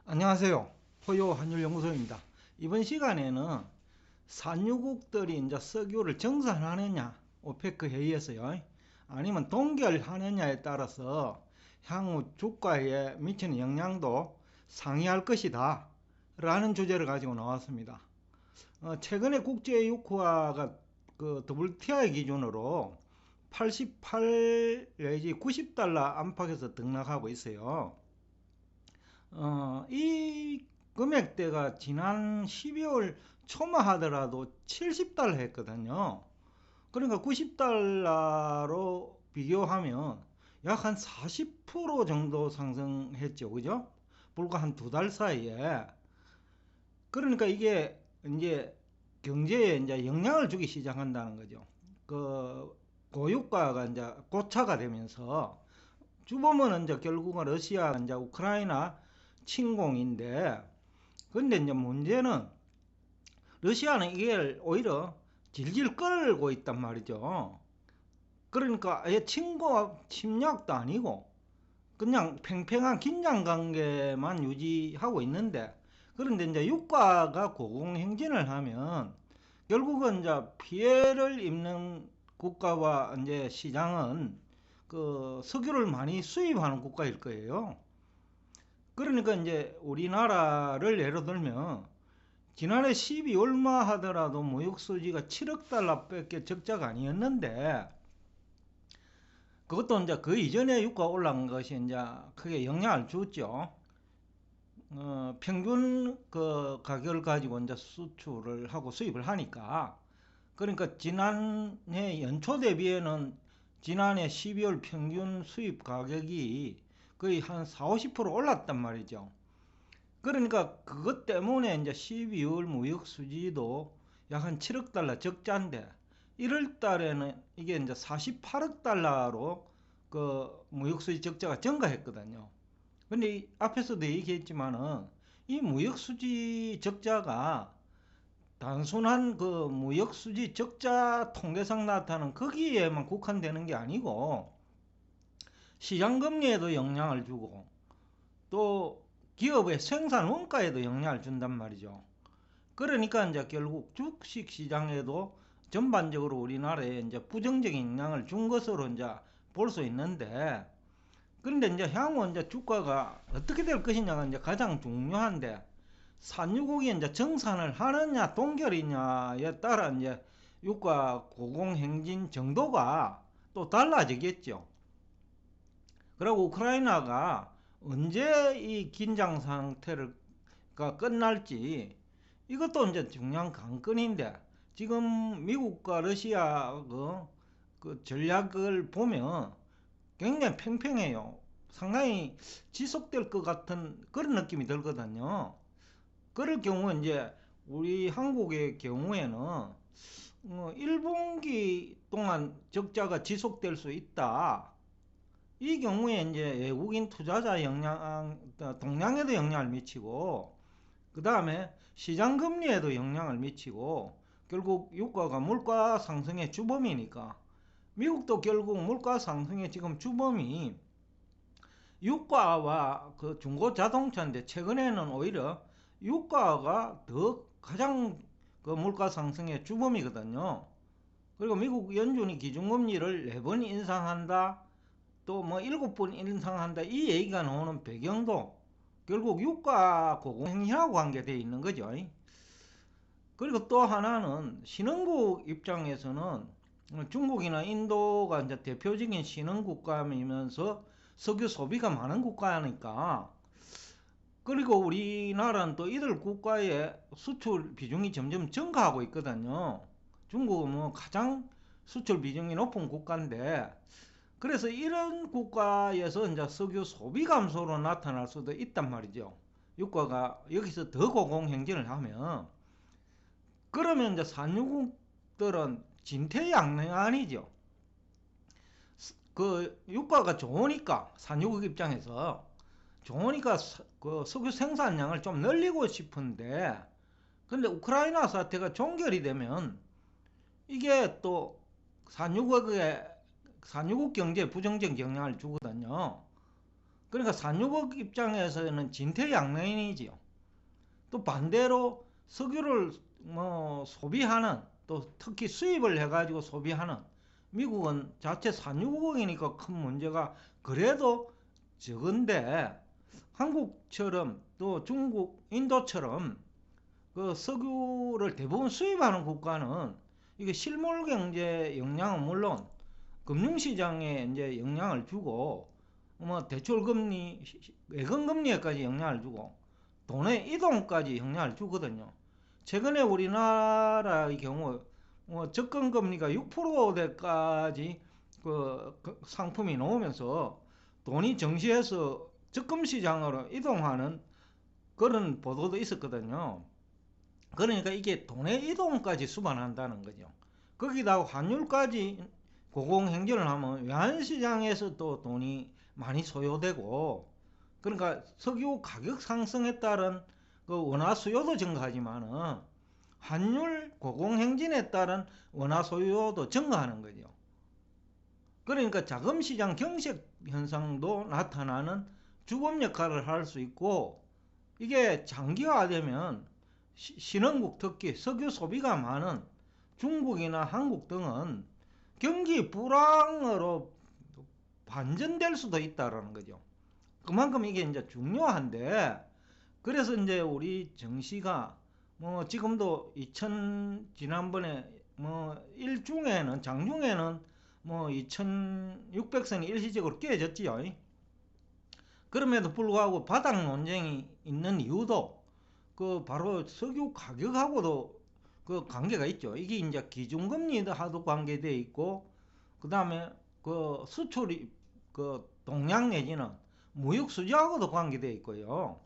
안녕하세요. 포요 한율연구소입니다. 이번 시간에는 산유국들이 이제 석유를 정산하느냐, 오페크 회의에서요, 아니면 동결하느냐에 따라서 향후 주가에 미치는 영향도 상이할 것이다 라는 주제를 가지고 나왔습니다. 최근에 국제유가가 WTI 기준으로 88 내지 90달러 안팎에서 등락하고 있어요. 이 금액대가 지난 12월 초만 하더라도 70달러 했거든요. 그러니까 90달러로 비교하면 약 한 40% 정도 상승했죠. 그죠? 불과 한 두 달 사이에. 그러니까 이게 이제 경제에 이제 영향을 주기 시작한다는 거죠. 고유가가 이제 고차가 되면서 주범은 이제 결국은 러시아, 이제 우크라이나 침공인데, 근데 이제 문제는 러시아는 이걸 오히려 질질 끌고 있단 말이죠. 그러니까 아예 침략도 아니고 그냥 팽팽한 긴장 관계만 유지하고 있는데, 그런데 이제 유가가 고공행진을 하면 결국은 이제 피해를 입는 국가와 이제 시장은 석유를 많이 수입하는 국가일 거예요. 그러니까 이제 우리나라를 예로 들면 지난해 12월만 하더라도 무역수지가 7억 달러밖에 적자가 아니었는데, 그것도 이제 그 이전에 유가 올라간 것이 이제 크게 영향을 줬죠. 평균 가격을 가지고 이제 수출을 하고 수입을 하니까. 그러니까 지난해 연초 대비에는 지난해 12월 평균 수입 가격이 거의 한 4, 50% 올랐단 말이죠. 그러니까 그것 때문에 이제 12월 무역 수지도 약 한 7억 달러 적자인데, 1월 달에는 이게 이제 48억 달러로 무역 수지 적자가 증가했거든요. 근데 앞에서도 얘기했지만은 이 무역 수지 적자가 단순한 무역 수지 적자 통계상 나타나는 거기에만 국한되는 게 아니고 시장 금리에도 영향을 주고 또 기업의 생산 원가에도 영향을 준단 말이죠. 그러니까 이제 결국 주식 시장에도 전반적으로 우리나라에 이제 부정적인 영향을 준 것으로 이제 볼 수 있는데, 그런데 이제 향후 이제 주가가 어떻게 될 것이냐가 이제 가장 중요한데, 산유국이 이제 정산을 하느냐 동결이냐에 따라 이제 유가 고공행진 정도가 또 달라지겠죠. 그리고 우크라이나가 언제 이 긴장 상태가 끝날지, 이것도 이제 중요한 관건인데, 지금 미국과 러시아 그 전략을 보면 굉장히 팽팽해요. 상당히 지속될 것 같은 그런 느낌이 들거든요. 그럴 경우 이제 우리 한국의 경우에는 1분기 동안 적자가 지속될 수 있다. 이 경우에 이제 외국인 투자자 동향에도 영향을 미치고, 그 다음에 시장 금리에도 영향을 미치고, 결국 유가가 물가 상승의 주범이니까, 미국도 결국 물가 상승의 지금 주범이 유가와 중고 자동차인데, 최근에는 오히려 유가가 더 가장 물가 상승의 주범이거든요. 그리고 미국 연준이 기준금리를 4번 인상한다, 또 뭐 7번 인상한다, 이 얘기가 나오는 배경도 결국 유가 고공행진하고 관계되어 있는 거죠. 그리고 또 하나는 신흥국 입장에서는 중국이나 인도가 이제 대표적인 신흥국가이면서 석유 소비가 많은 국가니까, 그리고 우리나라는 또 이들 국가의 수출 비중이 점점 증가하고 있거든요. 중국은 뭐 가장 수출 비중이 높은 국가인데, 그래서 이런 국가에서 이제 석유 소비 감소로 나타날 수도 있단 말이죠. 유가가 여기서 더 고공행진을 하면. 그러면 이제 산유국들은 진퇴양난이죠. 유가가 좋으니까, 산유국 입장에서 좋으니까 석유 생산량을 좀 늘리고 싶은데, 근데 우크라이나 사태가 종결이 되면 이게 또 산유국 경제에 부정적 영향을 주거든요. 그러니까 산유국 입장에서는 진퇴양난이지요. 또 반대로 석유를 소비하는, 또 특히 수입을 해가지고 소비하는 미국은 자체 산유국이니까 큰 문제가 그래도 적은데, 한국처럼 또 중국, 인도처럼 그 석유를 대부분 수입하는 국가는 이게 실물 경제 영향은 물론 금융시장에 이제 영향을 주고, 대출 금리, 예금 금리에까지 영향을 주고 돈의 이동까지 영향을 주거든요. 최근에 우리나라의 경우 적금 금리가 6%대까지 그 상품이 나오면서 돈이 정시에서 적금 시장으로 이동하는 그런 보도도 있었거든요. 그러니까 이게 돈의 이동까지 수반한다는 거죠. 거기다가 환율까지 고공행진을 하면 외환시장에서 또 돈이 많이 소요되고, 그러니까 석유 가격 상승에 따른 그 원화 수요도 증가하지만은 환율 고공행진에 따른 원화 소요도 증가하는 거죠. 그러니까 자금시장 경색 현상도 나타나는 주범 역할을 할 수 있고, 이게 장기화되면 신흥국, 특히 석유 소비가 많은 중국이나 한국 등은 경기 불황으로 반전될 수도 있다라는 거죠. 그만큼 이게 이제 중요한데, 그래서 이제 우리 정시가 지금도 지난번에 일중에는, 장중에는 2600선이 일시적으로 깨졌지요. 그럼에도 불구하고 바닥 논쟁이 있는 이유도 그 바로 석유 가격하고도 그 관계가 있죠. 이게 이제 기준금리하고도 관계되어 있고, 그 다음에 그 수출이 그 동양 내지는 무역 수지하고도 관계되어 있고요.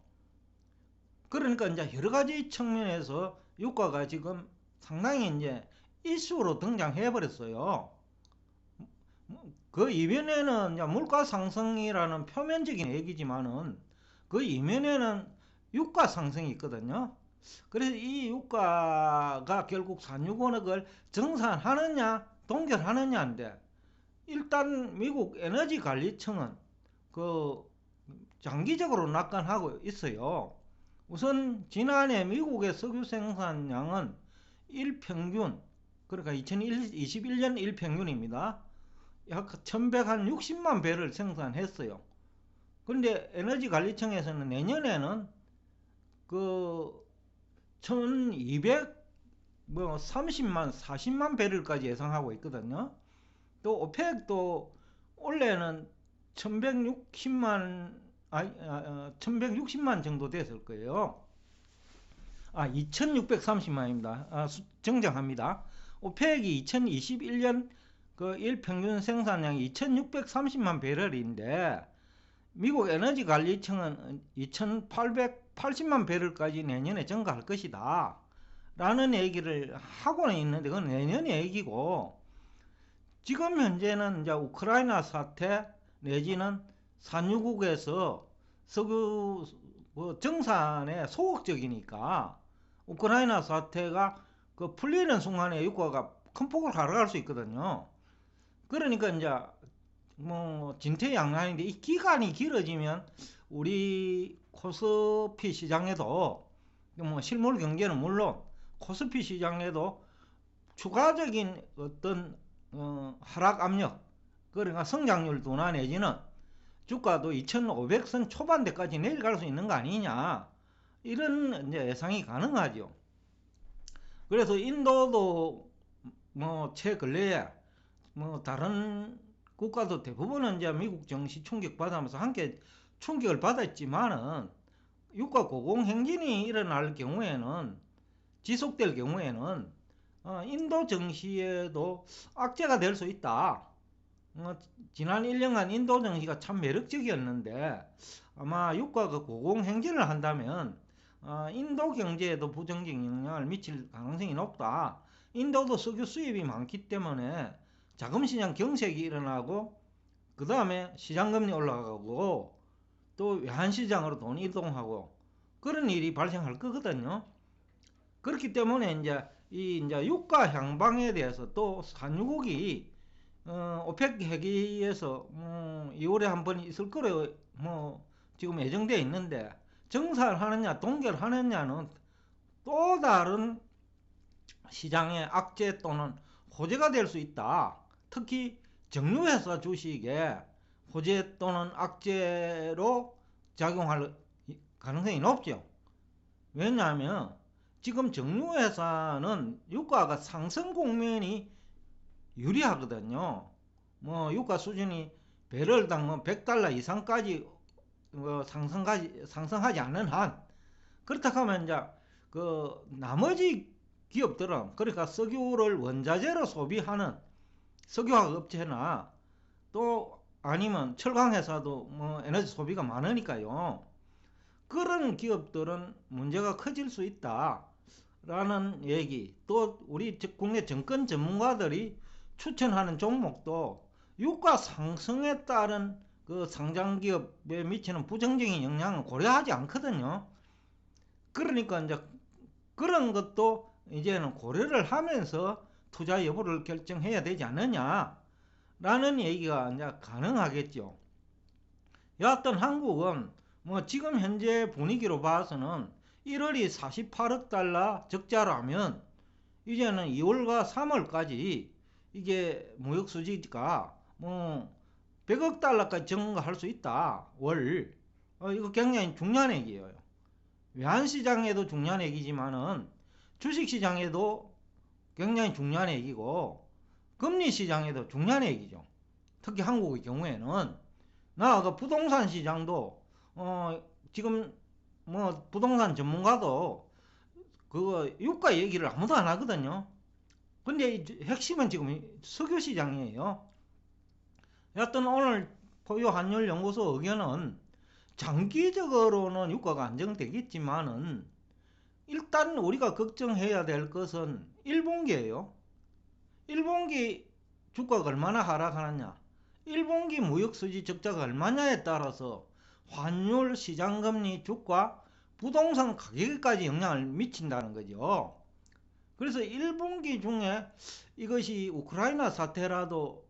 그러니까 이제 여러 가지 측면에서 유가가 지금 상당히 이제 이슈로 등장해 버렸어요. 그 이면에는 이제 물가 상승이라는 표면적인 얘기지만은 그 이면에는 유가 상승이 있거든요. 그래서 이 유가가 결국 산유국을 정산하느냐 동결하느냐인데, 일단 미국 에너지관리청은 그 장기적으로 낙관하고 있어요. 우선 지난해 미국의 석유 생산량은 일평균, 그러니까 2021년 일평균입니다. 약 1160만 배를 생산했어요. 그런데 에너지관리청에서는 내년에는 그 1230만 40만 배럴까지 예상하고 있거든요. 또 오펙도 올해는 1160만 정도 됐을 거예요. 2630만입니다. 정정합니다. 오펙이 2021년 그 일평균 생산량이 2630만 배럴인데, 미국 에너지관리청은 2880만 배럴까지 내년에 증가할 것이다 라는 얘기를 하고는 있는데, 그건 내년의 얘기고, 지금 현재는 이제 우크라이나 사태 내지는 산유국에서 석유 정산에 소극적이니까 우크라이나 사태가 그 풀리는 순간에 유가가 큰 폭으로 하락할 수 있거든요. 그러니까 이제 진퇴양난인데, 이 기간이 길어지면 우리 코스피 시장에도 실물 경제는 물론 코스피 시장에도 추가적인 어떤 하락 압력, 그러니까 성장률 둔화 내지는 주가도 2500선 초반대까지 내려갈 수 있는 거 아니냐, 이런 이제 예상이 가능하죠. 그래서 인도도 최근래에 다른 국가도 대부분은 이제 미국 증시 충격받으면서 함께 충격을 받았지만은, 유가 고공행진이 일어날 경우에는, 지속될 경우에는 인도 증시에도 악재가 될 수 있다. 지난 1년간 인도 증시가 참 매력적이었는데, 아마 유가가 고공행진을 한다면 인도 경제에도 부정적인 영향을 미칠 가능성이 높다. 인도도 석유 수입이 많기 때문에 자금시장 경색이 일어나고, 그 다음에 시장금리 올라가고, 또 외환시장으로 돈이 이동하고, 그런 일이 발생할 거거든요. 그렇기 때문에 이제 유가 향방에 대해서 또 산유국이 오펙 회의에서 2월에 한 번 있을 거로 뭐 지금 예정돼 있는데 정산하느냐 동결하느냐는 또 다른 시장의 악재 또는 호재가 될 수 있다. 특히 정유회사 주식에 호재 또는 악재로 작용할 가능성이 높죠. 왜냐하면 지금 정유회사는 유가가 상승 국면이 유리하거든요. 뭐 유가 수준이 배럴당 뭐 100달러 이상까지 상승하지 않는 한, 그렇다 하면 이제 그 나머지 기업들은, 그러니까 석유를 원자재로 소비하는 석유화학 업체나 또 아니면 철강 회사도 뭐 에너지 소비가 많으니까요. 그런 기업들은 문제가 커질 수 있다라는 얘기. 또 우리 국내 정권 전문가들이 추천하는 종목도 유가 상승에 따른 그 상장 기업에 미치는 부정적인 영향을 고려하지 않거든요. 그러니까 이제 그런 것도 이제는 고려를 하면서 투자 여부를 결정해야 되지 않느냐라는 얘기가 이제 가능하겠죠. 여하튼 한국은 뭐 지금 현재 분위기로 봐서는 1월이 48억 달러 적자라면 이제는 2월과 3월까지 이게 무역 수지가 뭐 100억 달러까지 증가할 수 있다. 월. 이거 굉장히 중요한 얘기예요. 외환시장에도 중요한 얘기지만은 주식시장에도 굉장히 중요한 얘기고 금리시장에도 중요한 얘기죠. 특히 한국의 경우에는 나아가 부동산 시장도 지금 뭐 부동산 전문가도 그거 유가 얘기를 아무도 안 하거든요. 근데 핵심은 지금 석유 시장이에요. 여하튼 오늘 포유 환율 연구소 의견은 장기적으로는 유가가 안정되겠지만은 일단 우리가 걱정해야 될 것은 1분기예요. 1분기 주가가 얼마나 하락하느냐, 1분기 무역수지 적자가 얼마냐에 따라서 환율, 시장금리, 주가, 부동산 가격에까지 영향을 미친다는 거죠. 그래서 1분기 중에 이것이 우크라이나 사태라도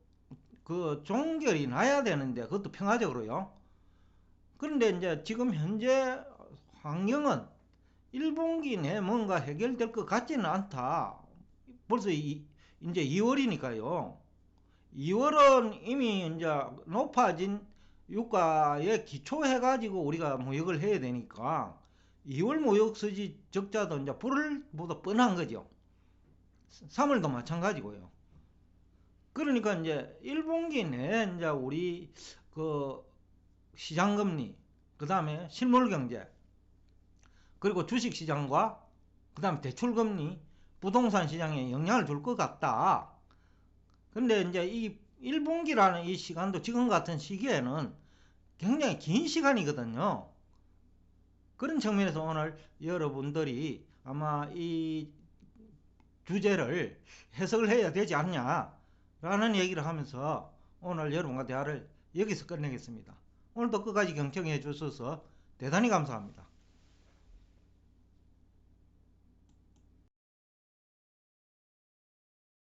그 종결이 나야 되는데, 그것도 평화적으로요. 그런데 이제 지금 현재 환경은 1분기 내에 뭔가 해결될 것 같지는 않다. 벌써 이제 2월이니까요. 2월은 이미 이제 높아진 유가에 기초해가지고 우리가 무역을 해야 되니까 2월 무역수지 적자도 이제 불보다 뻔한 거죠. 3월도 마찬가지고요. 그러니까 이제 1분기 내에 이제 우리 그 시장금리, 그 다음에 실물경제, 그리고 주식시장과 그 다음에 대출금리, 부동산 시장에 영향을 줄 것 같다. 근데 이제 이 1분기라는 이 시간도 지금 같은 시기에는 굉장히 긴 시간이거든요. 그런 측면에서 오늘 여러분들이 아마 이 주제를 해석을 해야 되지 않냐라는 얘기를 하면서 오늘 여러분과 대화를 여기서 끝내겠습니다. 오늘도 끝까지 경청해 주셔서 대단히 감사합니다.